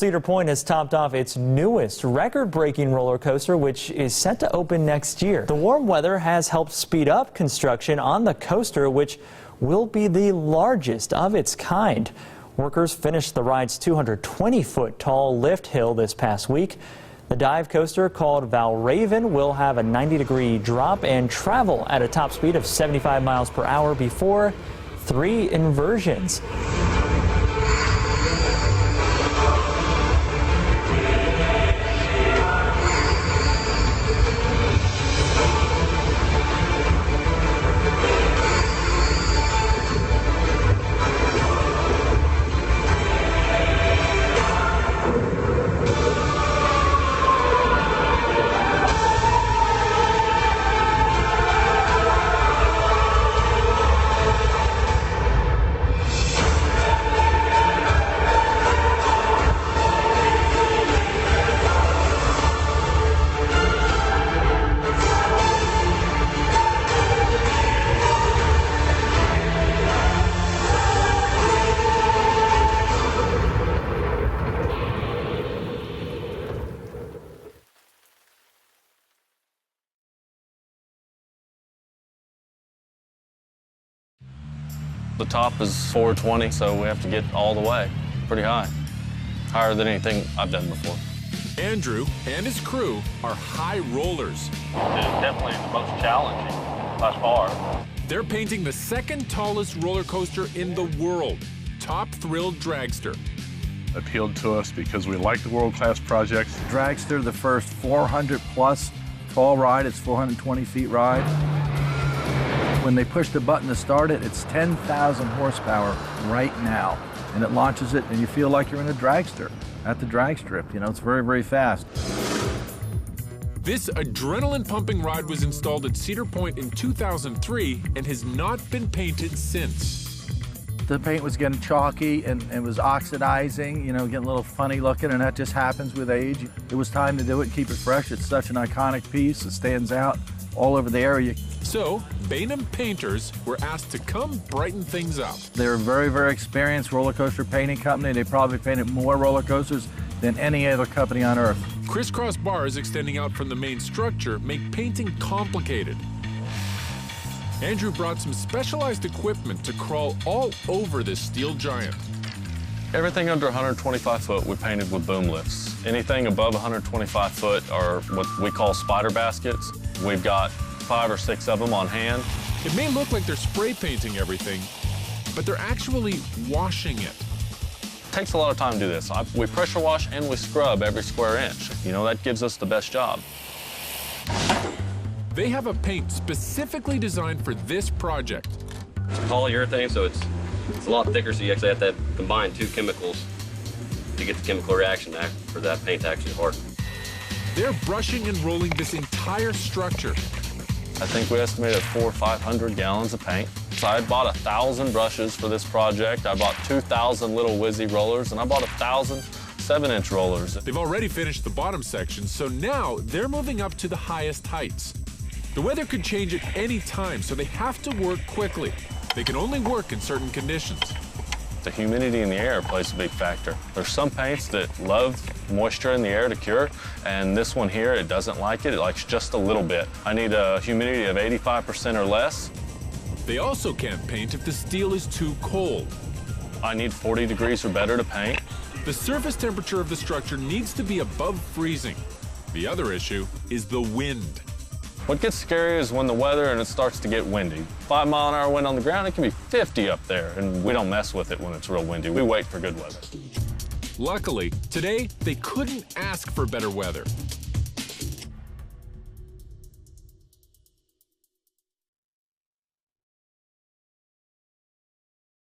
Cedar Point has topped off its newest record-breaking roller coaster, which is set to open next year. The warm weather has helped speed up construction on the coaster, which will be the largest of its kind. Workers finished the ride's 220-foot tall lift hill this past week. The dive coaster, called Valravn, will have a 90-degree drop and travel at a top speed of 75 miles per hour before 3 inversions. The top is 420, so we have to get all the way, pretty high. Higher than anything I've done before. Andrew and his crew are high rollers. It is definitely the most challenging by far. They're painting the second tallest roller coaster in the world, Top Thrill Dragster. Appealed to us because we like the world-class projects. Dragster, the first 400-plus tall ride. It's 420 feet ride. When they push the button to start it, it's 10,000 horsepower right now. And it launches it, and you feel like you're in a dragster at the drag strip. You know, it's very, very fast. This adrenaline-pumping ride was installed at Cedar Point in 2003 and has not been painted since. The paint was getting chalky and it was oxidizing, you know, getting a little funny looking, and that just happens with age. It was time to do it and keep it fresh. It's such an iconic piece. It stands out all over the area. So, Bainham painters were asked to come brighten things up. They're a very, very experienced roller coaster painting company. They probably painted more roller coasters than any other company on earth. Crisscross bars extending out from the main structure make painting complicated. Andrew brought some specialized equipment to crawl all over this steel giant. Everything under 125 foot we painted with boom lifts. Anything above 125 foot are what we call spider baskets. We've got 5 or 6 of them on hand. It may look like they're spray painting everything, but they're actually washing it. It takes a lot of time to do this. We pressure wash and we scrub every square inch. You know, that gives us the best job. They have a paint specifically designed for this project. It's polyurethane, so it's a lot thicker, so you actually have to combine 2 chemicals to get the chemical reaction for that paint to actually harden. They're brushing and rolling this entire structure. I think we estimated 400 or 500 gallons of paint. So I bought 1,000 brushes for this project. I bought 2,000 little whizzy rollers, and I bought 1,000 7-inch rollers. They've already finished the bottom section, so now they're moving up to the highest heights. The weather could change at any time, so they have to work quickly. They can only work in certain conditions. The humidity in the air plays a big factor. There's some paints that love moisture in the air to cure, and this one here, it doesn't like it. It likes just a little bit. I need a humidity of 85% or less. They also can't paint if the steel is too cold. I need 40 degrees or better to paint. The surface temperature of the structure needs to be above freezing. The other issue is the wind. What gets scary is when the weather and it starts to get windy. 5-mile-an-hour wind on the ground, it can be 50 up there, and we don't mess with it when it's real windy. We wait for good weather. Luckily, today, they couldn't ask for better weather.